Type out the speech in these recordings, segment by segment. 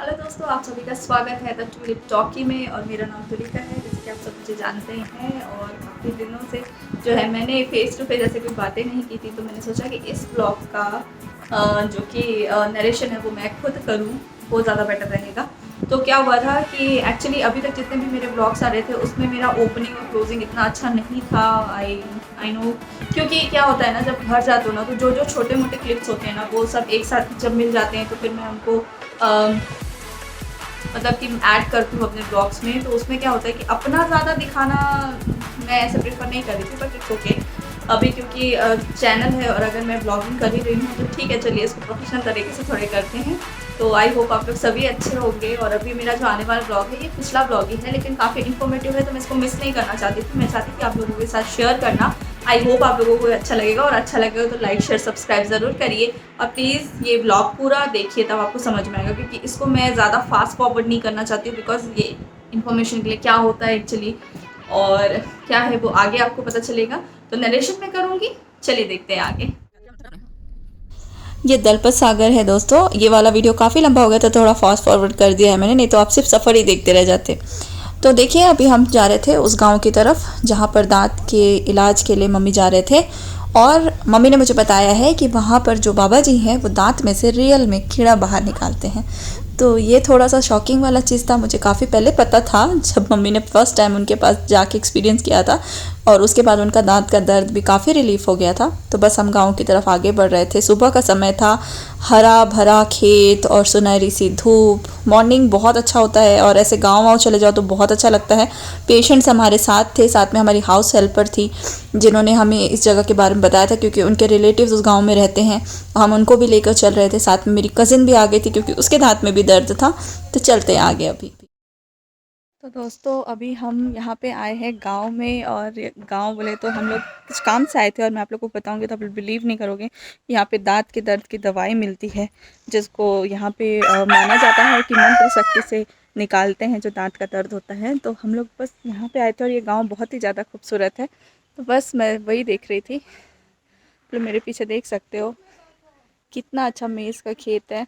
Hello दोस्तों, आप सभी का स्वागत है द ट्यूलिप टॉकी में। और मेरा नाम तुलिका है, जैसे कि आप सब मुझे जानते हैं। और काफ़ी दिनों से जो है मैंने फेस टू फेस ऐसे कोई बातें नहीं की थी, तो मैंने सोचा कि इस ब्लॉग का जो कि नरेशन है वो मैं खुद करूँ, वो ज़्यादा बेटर रहेगा। तो क्या हुआ था कि एक्चुअली अभी तक जितने भी मेरे ब्लॉग्स आ रहे थे उसमें मेरा ओपनिंग और क्लोजिंग इतना अच्छा नहीं था। आई नो, क्योंकि क्या होता है ना, जब घर जाते हो ना तो जो जो छोटे मोटे क्लिप्स होते हैं ना वो सब एक साथ जब मिल जाते हैं तो फिर मैं उनको मतलब कि ऐड करती हूँ अपने ब्लॉग्स में। तो उसमें क्या होता है कि अपना ज़्यादा दिखाना मैं ऐसे प्रेफर नहीं कर रही थी, बट इट्स ओके अभी, क्योंकि चैनल है और अगर मैं ब्लॉगिंग कर ही रही हूँ तो ठीक है, चलिए इसको प्रोफेशनल तरीके से थोड़े करते हैं। तो आई होप आप लोग सभी अच्छे होंगे। और अभी मेरा जो आने वाला ब्लॉग है ये पिछला ब्लॉग ही है, लेकिन काफ़ी इन्फॉर्मेटिव है, तो मैं इसको मिस नहीं करना चाहती थी। मैं चाहती थी आप लोगों के साथ शेयर करना। आई होप आप लोगों को अच्छा लगेगा, और अच्छा लगेगा तो लाइक शेयर सब्सक्राइब ज़रूर करिए। और प्लीज़ ये ब्लॉग पूरा देखिए, तब आपको समझ में आएगा, क्योंकि इसको मैं ज़्यादा फास्ट फॉरवर्ड नहीं करना चाहती हूँ, बिकॉज ये इन्फॉर्मेशन के लिए क्या होता है एक्चुअली और क्या है वो आगे आपको पता चलेगा। तो नरेशन में करूँगी, चलिए देखते हैं आगे। ये दलपत सागर है दोस्तों। ये वाला वीडियो काफ़ी लंबा हो गया था, थोड़ा फास्ट फॉरवर्ड कर दिया है मैंने, नहीं तो आप सिर्फ सफ़र ही देखते रह जाते। तो देखिए, अभी हम जा रहे थे उस गांव की तरफ जहाँ पर दांत के इलाज के लिए मम्मी जा रहे थे। और मम्मी ने मुझे बताया है कि वहाँ पर जो बाबा जी हैं वो दांत में से रियल में कीड़ा बाहर निकालते हैं। तो ये थोड़ा सा शॉकिंग वाला चीज़ था, मुझे काफ़ी पहले पता था जब मम्मी ने फ़र्स्ट टाइम उनके पास जाके एक्सपीरियंस किया था। और उसके बाद उनका दांत का दर्द भी काफ़ी रिलीफ़ हो गया था। तो बस हम गांव की तरफ आगे बढ़ रहे थे। सुबह का समय था, हरा भरा खेत और सुनहरी सी धूप। मॉर्निंग बहुत अच्छा होता है, और ऐसे गांव वाँव चले जाओ तो बहुत अच्छा लगता है। पेशेंट्स हमारे साथ थे, साथ में हमारी हाउस हेल्पर थी जिन्होंने हमें इस जगह के बारे में बताया था, क्योंकि उनके रिलेटिव्स उस गांव में रहते हैं। हम उनको भी लेकर चल रहे थे। साथ में मेरी कज़िन भी आ गई थी क्योंकि उसके दांत में भी दर्द था। तो चलते हैं आगे अभी। तो दोस्तों, अभी हम यहाँ पे आए हैं गांव में। और गांव बोले तो हम लोग कुछ काम से आए थे, और मैं आप लोग को बताऊंगी तो आप लोग बिलीव नहीं करोगे। यहाँ पे दांत के दर्द की दवाई मिलती है, जिसको यहाँ पे माना जाता है कि मंत्र शक्ति से निकालते हैं जो दांत का दर्द होता है। तो हम लोग बस यहाँ पे आए थे, और ये गांव बहुत ही ज़्यादा खूबसूरत है। तो बस मैं वही देख रही थी। तो मेरे पीछे देख सकते हो कितना अच्छा मेज़ का खेत है।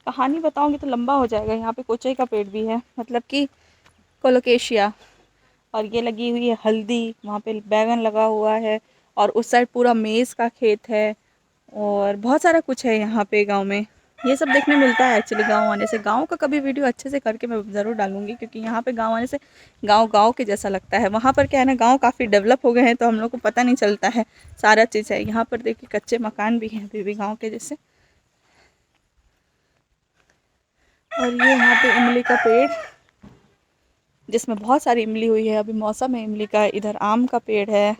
कहानी बताऊंगी तो लंबा हो जाएगा। यहाँ पे कोचई का पेड़ भी है, मतलब कि कोलोकेशिया। और ये लगी हुई है हल्दी, वहाँ पे बैगन लगा हुआ है। और उस साइड पूरा मेज़ का खेत है, और बहुत सारा कुछ है यहाँ पे गांव में। ये सब देखने मिलता है एक्चुअली गांव आने से। गांव का कभी वीडियो अच्छे से करके मैं ज़रूर डालूंगी, क्योंकि यहाँ पे गांव आने से गांव गांव के जैसा लगता है। वहाँ पर क्या है ना, गांव काफ़ी डेवलप हो गए हैं तो हम लोग को पता नहीं चलता है सारा चीज़ है। यहाँ पर देखिए कच्चे मकान भी हैं अभी भी गाँव के जैसे। और ये यहाँ पे इमली का पेड़, जिसमें बहुत सारी इमली हुई है। अभी मौसम है इमली का। इधर आम का पेड़ है।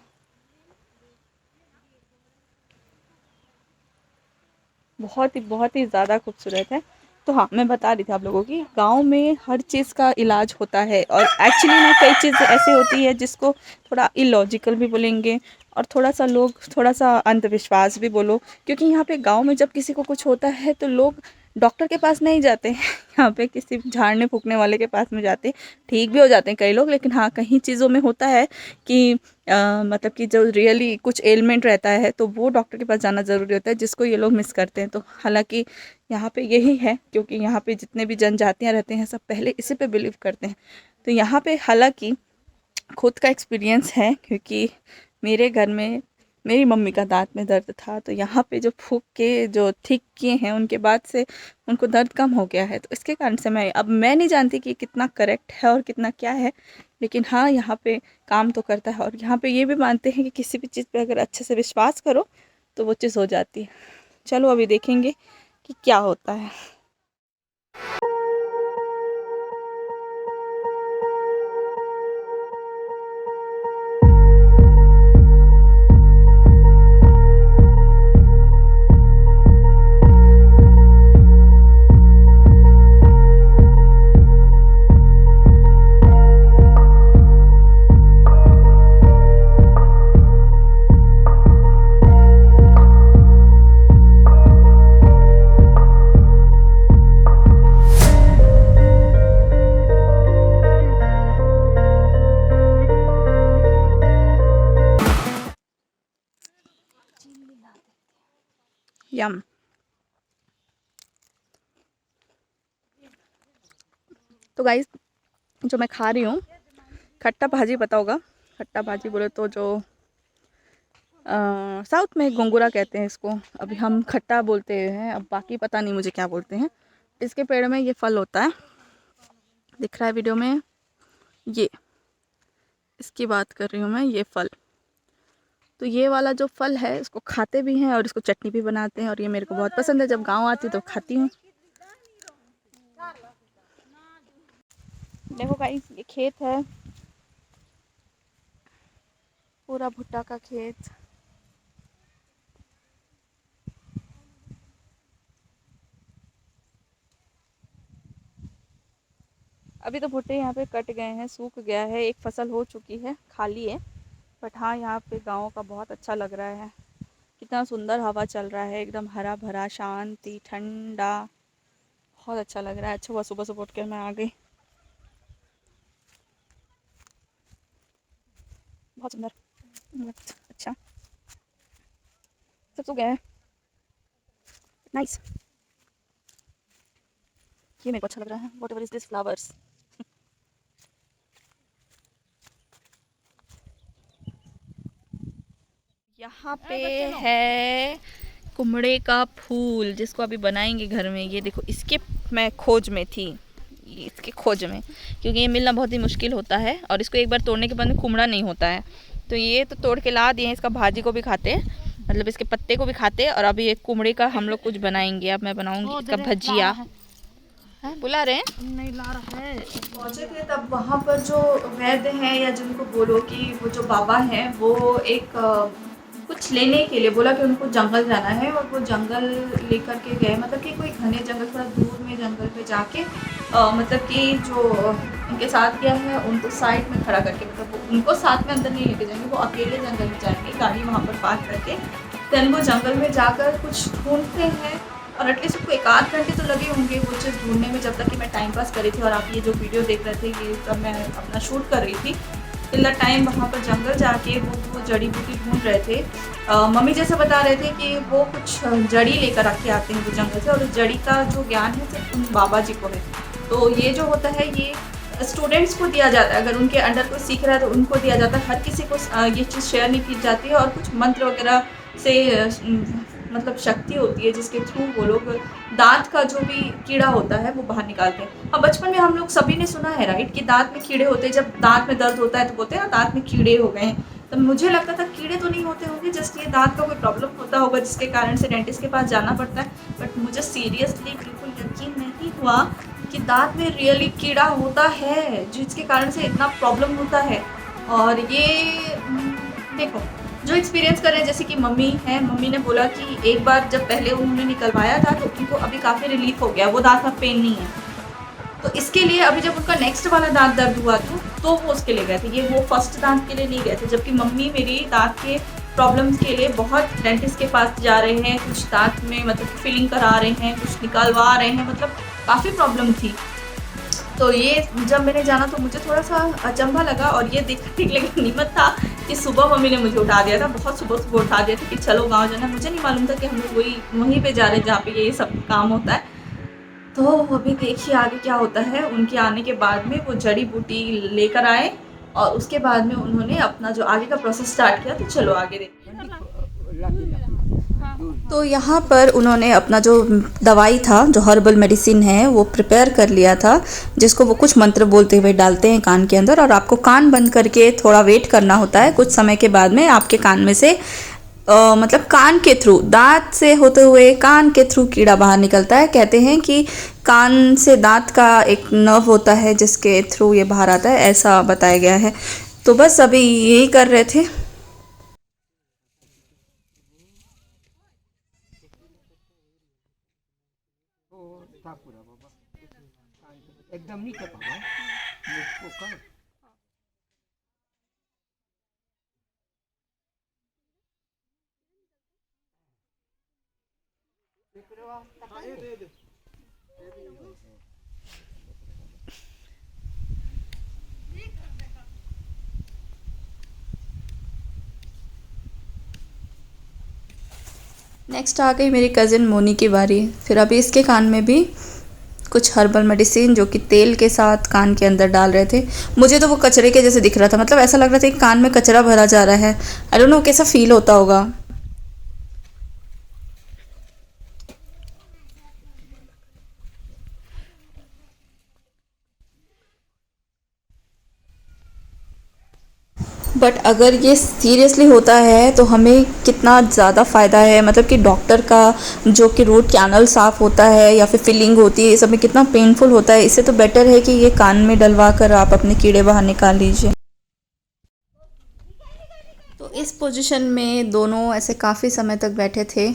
बहुत ही ज़्यादा खूबसूरत है। तो हाँ, मैं बता रही थी आप लोगों की, गांव में हर चीज़ का इलाज होता है। और एक्चुअली ना कई चीज़ें ऐसी होती है जिसको थोड़ा इलॉजिकल भी बोलेंगे, और थोड़ा सा लोग थोड़ा सा अंधविश्वास भी बोलो। क्योंकि यहाँ पे गांव में जब किसी को कुछ होता है तो लोग डॉक्टर के पास नहीं जाते हैं यहाँ पे किसी झाड़ने फूकने वाले के पास में जाते हैं। ठीक भी हो जाते हैं कई लोग, लेकिन हाँ, कहीं चीज़ों में होता है कि मतलब कि जो रियली कुछ एलिमेंट रहता है तो वो डॉक्टर के पास जाना ज़रूरी होता है, जिसको ये लोग मिस करते हैं। तो हालांकि यहाँ पे यही है, क्योंकि यहाँ पे जितने भी जनजातियाँ रहते हैं सब पहले इसी पे बिलीव करते हैं। तो यहाँ पे हालांकि खुद का एक्सपीरियंस है, क्योंकि मेरे घर में मेरी मम्मी का दांत में दर्द था। तो यहाँ पे जो फूक के जो ठीक किए हैं उनके बाद से उनको दर्द कम हो गया है। तो इसके कारण से मैं नहीं जानती कि कितना करेक्ट है और कितना क्या है, लेकिन हाँ, यहाँ पे काम तो करता है। और यहाँ पे ये भी मानते हैं कि किसी भी चीज़ पे अगर अच्छे से विश्वास करो तो वो चीज़ हो जाती है। चलो अभी देखेंगे कि क्या होता है। यम। तो गाइस जो मैं खा रही हूँ खट्टा भाजी, पता होगा खट्टा भाजी बोले तो जो साउथ में गोंगुरा कहते हैं इसको, अभी हम खट्टा बोलते हैं, अब बाकी पता नहीं मुझे क्या बोलते हैं। इसके पेड़ में ये फल होता है, दिख रहा है वीडियो में, ये इसकी बात कर रही हूँ मैं, ये फल। तो ये वाला जो फल है इसको खाते भी हैं और इसको चटनी भी बनाते हैं, और ये मेरे को बहुत पसंद है, जब गांव आती हूँ तो खाती हूँ। देखो गाइस ये खेत है, पूरा भुट्टा का खेत। अभी तो भुट्टे यहाँ पे कट गए हैं, सूख गया है, एक फसल हो चुकी है, खाली है। बट हाँ यहाँ पे गाँव का बहुत अच्छा लग रहा है, कितना सुंदर हवा चल रहा है, एकदम हरा भरा, शांति, ठंडा, बहुत अच्छा लग रहा है। अच्छा हुआ सुबह सुबह उठ कर मैं आ गई, बहुत सुंदर। अच्छा सब तो गए, नाइस। ये मेरे को अच्छा लग रहा है, what ever is this flowers. यहाँ पे है कुमड़े का फूल, जिसको अभी बनाएंगे घर में। ये देखो, इसके मैं खोज में थी, इसके खोज में, क्योंकि ये मिलना बहुत ही मुश्किल होता है, और इसको एक बार तोड़ने के बाद में कुमड़ा नहीं होता है। तो ये तो तोड़ के ला दिए हैं, इसका भाजी को भी खाते हैं, मतलब इसके पत्ते को भी खाते हैं, और अभी ये कुमड़े का हम लोग कुछ बनाएंगे। अब मैं बनाऊंगी इसका भजिया। बुला रहे हैं, नहीं ला रहा है। पहुंचे थे तब वहाँ पर जो वैद्य हैं, या जिनको बोलो कि वो जो बाबा हैं, वो एक कुछ लेने के लिए बोला कि उनको जंगल जाना है, और वो जंगल लेकर के गए, मतलब कि कोई घने जंगल, थोड़ा दूर में जंगल पे जाके मतलब कि जो उनके साथ गया है उनको साइड में खड़ा करके, मतलब वो उनको साथ में अंदर नहीं लेके जाएंगे, वो अकेले जंगल में जाएंगे, गाड़ी वहाँ पर पार्क करके। देन वो जंगल में जाकर कुछ ढूंढते हैं, और एटलीस्ट उसको 1 आध घंटे तो लगे होंगे वो चीज़ ढूंढने में, जब तक कि मैं टाइम पास कर रही थी और आप ये जो वीडियो देख रहे थे ये तब मैं अपना शूट कर रही थी। टिल द टाइम वहाँ पर जंगल जाके वो जड़ी बूटी ढूंढ रहे थे। मम्मी जैसा बता रहे थे कि वो कुछ जड़ी लेकर रखे आते हैं वो जंगल से, और उस जड़ी का जो ज्ञान है सिर्फ उन बाबा जी को है। तो ये जो होता है ये स्टूडेंट्स को दिया जाता है, अगर उनके अंडर कोई सीख रहा है तो उनको दिया जाता है, हर किसी को ये चीज़ शेयर नहीं की जाती है। और कुछ मंत्र वगैरह से मतलब शक्ति होती है जिसके थ्रू वो लोग दांत का जो भी कीड़ा होता है वो बाहर निकालते हैं। अब बचपन में हम लोग सभी ने सुना है राइट कि दांत में कीड़े होते हैं, जब दांत में दर्द होता है तो बोलते हैं ना दांत में कीड़े हो गए हैं। तो मुझे लगता था कीड़े तो नहीं होते होंगे, जस्ट ये दांत का कोई प्रॉब्लम होता होगा जिसके कारण से डेंटिस्ट के पास जाना पड़ता है। बट मुझे सीरियसली बिल्कुल यकीन नहीं हुआ कि दांत में रियली कीड़ा होता है जिसके कारण से इतना प्रॉब्लम होता है। और ये देखो जो एक्सपीरियंस कर रहे हैं, जैसे कि मम्मी है, मम्मी ने बोला कि एक बार जब पहले उन्होंने निकलवाया था तो उनको अभी काफ़ी रिलीफ हो गया, वो दांत में पेन नहीं है। तो इसके लिए अभी जब उनका नेक्स्ट वाला दांत दर्द हुआ तो वो उसके लिए गए थे, ये वो फर्स्ट दांत के लिए नहीं गए थे। जबकि मम्मी मेरी दांत के प्रॉब्लम्स के लिए बहुत डेंटिस्ट के पास जा रहे हैं, कुछ दांत में मतलब फिलिंग करा रहे हैं, कुछ निकलवा रहे हैं, मतलब काफ़ी प्रॉब्लम थी। तो ये जब मैंने जाना तो मुझे थोड़ा सा अचंभा लगा, और ये देखने के लिए नीमत था कि सुबह मम्मी ने मुझे उठा दिया था, बहुत सुबह सुबह उठा दिया था कि चलो गांव जाना। मुझे नहीं मालूम था कि हम लोग वहीं पे जा रहे हैं जहाँ पे ये सब काम होता है। तो अभी देखिए आगे क्या होता है। उनके आने के बाद में वो जड़ी बूटी लेकर आए, और उसके बाद में उन्होंने अपना जो आगे का प्रोसेस स्टार्ट किया। तो चलो आगे देखते हैं। तो यहाँ पर उन्होंने अपना जो दवाई था, जो हर्बल मेडिसिन है, वो प्रिपेयर कर लिया था, जिसको वो कुछ मंत्र बोलते हुए डालते हैं कान के अंदर, और आपको कान बंद करके थोड़ा वेट करना होता है। कुछ समय के बाद में आपके कान में से मतलब कान के थ्रू, दांत से होते हुए कान के थ्रू कीड़ा बाहर निकलता है। कहते हैं कि कान से दांत का एक नर्व होता है जिसके थ्रू ये बाहर आता है, ऐसा बताया गया है। तो बस अभी यही कर रहे थे। एकदम नीचे पावा मुझको कर नेक्स्ट आ गई मेरी कज़िन मोनी की बारी। फिर अभी इसके कान में भी कुछ हर्बल मेडिसिन जो कि तेल के साथ कान के अंदर डाल रहे थे। मुझे तो वो कचरे के जैसे दिख रहा था, मतलब ऐसा लग रहा था कि कान में कचरा भरा जा रहा है। आई डोंट नो कैसा फील होता होगा। बट अगर ये सीरियसली होता है तो हमें कितना ज़्यादा फ़ायदा है, मतलब कि डॉक्टर का जो कि रूट कैनल साफ़ होता है या फिर फिलिंग होती है, ये सब में कितना पेनफुल होता है। इससे तो बेटर है कि ये कान में डलवा कर आप अपने कीड़े बाहर निकाल लीजिए। तो इस पोजीशन में दोनों ऐसे काफ़ी समय तक बैठे थे,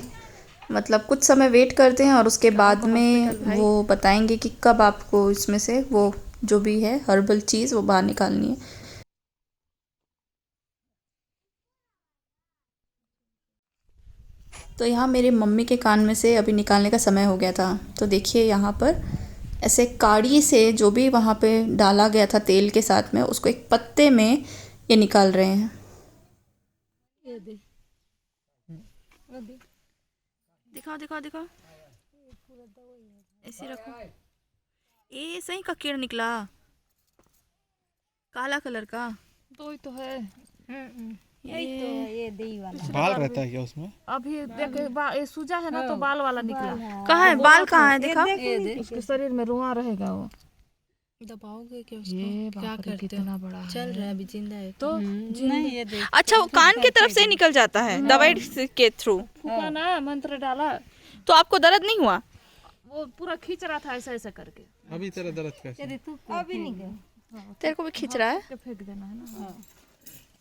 मतलब कुछ समय वेट करते हैं और उसके बाद में वो बताएंगे कि कब आपको इसमें से वो जो भी है हर्बल चीज़ वो बाहर निकालनी है। तो यहाँ मेरी मम्मी के कान में से अभी निकालने का समय हो गया था। तो देखिए यहाँ पर ऐसे काड़ी से जो भी वहाँ पे डाला गया था तेल के साथ में, उसको एक पत्ते में ये निकाल रहे हैं। दिखाओ दिखाओ दिखाओ, ऐसे रखो। ये सही का कीड़ा निकला, काला कलर का। तो ही तो है। यही तो ये दही वाला बाल रहता है क्या उसमें? अभी देखे ये सूजा है ना, तो बाल वाला निकला। कहाँ है बाल, कहाँ है दिखा। उसके शरीर में रुआ रहेगा वो। दबाओगे क्या उसको? ये क्या करते कितना बड़ा है। चल रहा है अभी, जिंदा है तो नहीं ये देख। अच्छा, वो कान की तरफ से ही निकल जाता है दवाई के थ्रू। फूका ना, मंत्र डाला, तो आपको दर्द नहीं हुआ? वो पूरा खींच रहा था ऐसा ऐसा करके। अभी तेरा दर्द कैसे? अभी नहीं गया। तेरे को भी खींच रहा है? के फेंक देना है ना।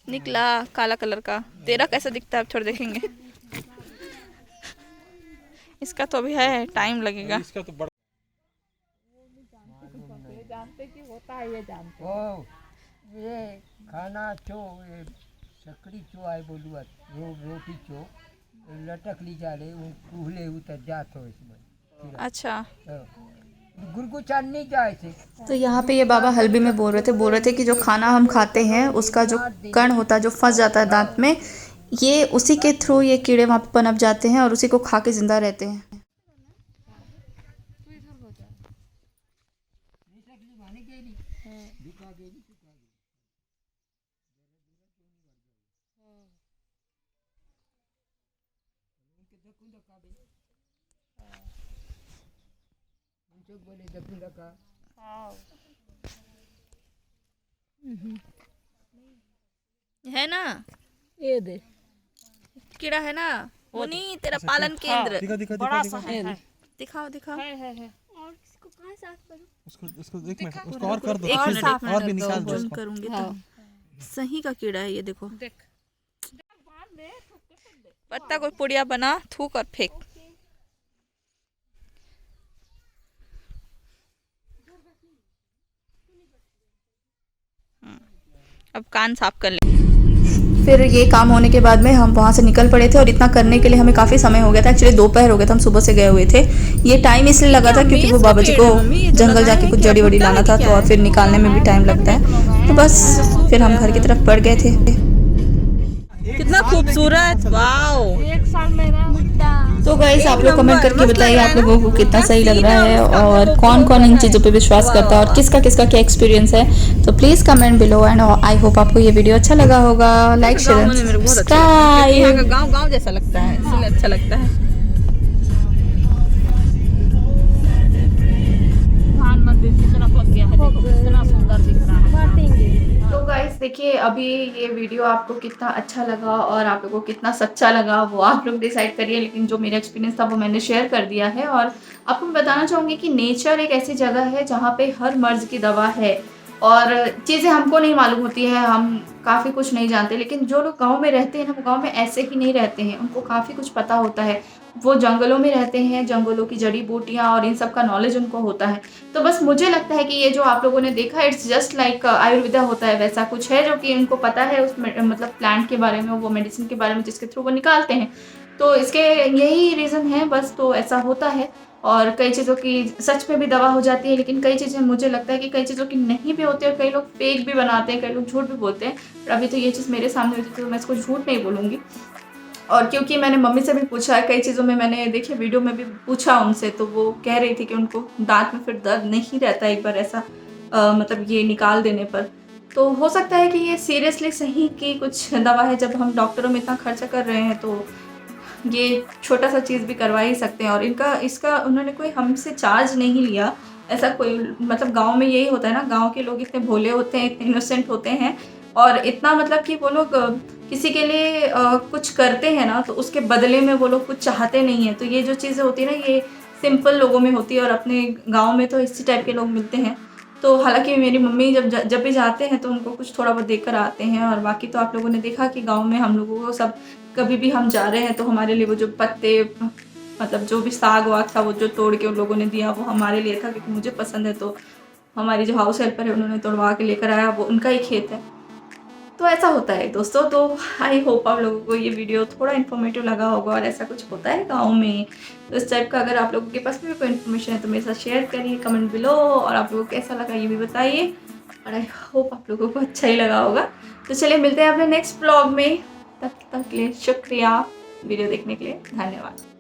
निकला काला कलर का। तेरा कैसा दिखता है अब थोड़ा देखेंगे। इसका तो अभी है, टाइम लगेगा। इसका तो बड़ा जानते कि होता है, ये जानते। ओ ये खाना चो ये सकड़ी चो आए बोलुआ रोटी चो लटक ली जा रहे वो कुहले उतर जात हो इसमें। अच्छा, गुरगु चांद नहीं जाए थे। तो यहाँ पे ये बाबा हल्बी में बोल रहे थे कि जो खाना हम खाते हैं उसका जो कण होता है जो फंस जाता है दांत में, ये उसी के थ्रू ये कीड़े वहाँ पे पनप जाते हैं और उसी को खा के जिंदा रहते हैं। है ना, ये दे कीड़ा है ना, वो नहीं तेरा पालन केंद्र। दिखा दिखा बड़ा दिखा सा है। दिखाओ दिखाओ। है। उसको उसको एक मिनट उसको और कर दो, एक मिनट और भी निकाल दो बंद उसको। करूंगी तो सही का कीड़ा है ये, देखो। देख पत्ता को पुड़िया बना, थूक और फेंक। अब कान साफ कर ले। फिर ये काम होने के बाद में हम वहाँ से निकल पड़े थे और इतना करने के लिए हमें काफ़ी समय हो गया था। एक्चुअली दोपहर हो गया था, हम सुबह से गए हुए थे। ये टाइम इसलिए लगा था क्योंकि वो बाबा जी को जंगल जाके कुछ जड़ी वड़ी लाना था, तो और फिर निकालने में भी टाइम लगता है। तो बस फिर हम घर की तरफ पड़ गए थे। कितना खूबसूरत, वाओ। एक साल में ना तो गाइस आप लोग कमेंट करके बताइए आप लोगों को कितना सही लग रहा है और कौन कौन इन चीज़ों पे विश्वास करता है और किसका किसका क्या एक्सपीरियंस है। तो please comment below and I hope आपको ये वीडियो अच्छा लगा होगा। Like share subscribe. गाँव जैसा लगता है, इसलिए अच्छा लगता है। धान मंदिर कितना पक गया है, देखो कितना सुंदर दिख रहा है। तो गाइस देखिए अभी ये वीडियो आपको कितना अच्छा लगा और आप लोगों को कितना सच्चा लगा वो आप लोग डिसाइड करिए। लेकिन जो मेरा एक्सपीरियंस था वो मैंने शेयर कर दिया है। और आपको मैं बताना चाहूँगी कि नेचर एक ऐसी जगह है जहाँ पे हर मर्ज की दवा है और चीज़ें हमको नहीं मालूम होती है, हम काफ़ी कुछ नहीं जानते। लेकिन जो लोग गाँव में रहते हैं ना, वो गाँव में ऐसे ही नहीं रहते हैं, उनको काफ़ी कुछ पता होता है। वो जंगलों में रहते हैं, जंगलों की जड़ी बूटियाँ और इन सब का नॉलेज उनको होता है। तो बस मुझे लगता है कि ये जो आप लोगों ने देखा इट्स जस्ट लाइक आयुर्वेदा होता है, वैसा कुछ है जो कि उनको पता है उस मतलब प्लांट के बारे में, वो मेडिसिन के बारे में जिसके थ्रू वो निकालते हैं। तो इसके यही रीज़न है बस, तो ऐसा होता है। और कई चीज़ों की सच में भी दवा हो जाती है, लेकिन कई चीज़ें मुझे लगता है कि कई चीज़ों की नहीं भी होती है और कई लोग फेक भी बनाते हैं, कई लोग झूठ भी बोलते हैं। पर अभी तो ये चीज़ मेरे सामने हुई थी तो मैं इसको झूठ नहीं बोलूँगी। और क्योंकि मैंने मम्मी से भी पूछा, कई चीज़ों में मैंने देखिए वीडियो में भी पूछा उनसे, तो वो कह रही थी कि उनको दांत में फिर दर्द नहीं रहता एक बार ऐसा मतलब ये निकाल देने पर। तो हो सकता है कि ये सीरियसली सही की कुछ दवा है। जब हम डॉक्टरों में इतना खर्चा कर रहे हैं तो ये छोटा सा चीज़ भी करवा ही सकते हैं। और इसका उन्होंने कोई हमसे चार्ज नहीं लिया। ऐसा कोई मतलब गांव में यही होता है ना, गांव के लोग इतने भोले होते हैं, इतने इनोसेंट होते हैं और इतना मतलब कि वो लोग किसी के लिए कुछ करते हैं ना तो उसके बदले में वो लोग कुछ चाहते नहीं हैं। तो ये जो चीज़ें होती है ना, ये सिंपल लोगों में होती है और अपने गाँव में तो इसी टाइप के लोग मिलते हैं। तो हालांकि मेरी मम्मी जब भी जाते हैं तो उनको कुछ थोड़ा बहुत देकर आते हैं। और बाकी तो आप लोगों ने देखा कि गांव में हम लोगों को सब, कभी भी हम जा रहे हैं तो हमारे लिए वो जो पत्ते, मतलब जो भी साग वाग था वो जो तोड़ के उन लोगों ने दिया वो हमारे लिए था, क्योंकि मुझे पसंद है। तो हमारी जो हाउस हेल्पर है उन्होंने तोड़वा के लेकर आया, वो उनका ही खेत है। तो ऐसा होता है दोस्तों। तो आई होप आप लोगों को ये वीडियो थोड़ा इन्फॉर्मेटिव लगा होगा और ऐसा कुछ होता है गाँव में। तो इस टाइप का अगर आप लोगों के पास भी कोई इन्फॉर्मेशन है तो मेरे साथ शेयर करिए कमेंट बिलो, और आप लोगों को कैसा लगा ये भी बताइए। और आई होप आप लोगों को अच्छा ही लगा होगा। तो चलिए मिलते हैं अपने नेक्स्ट ब्लॉग में, तब तक के लिए शुक्रिया वीडियो देखने के लिए, धन्यवाद।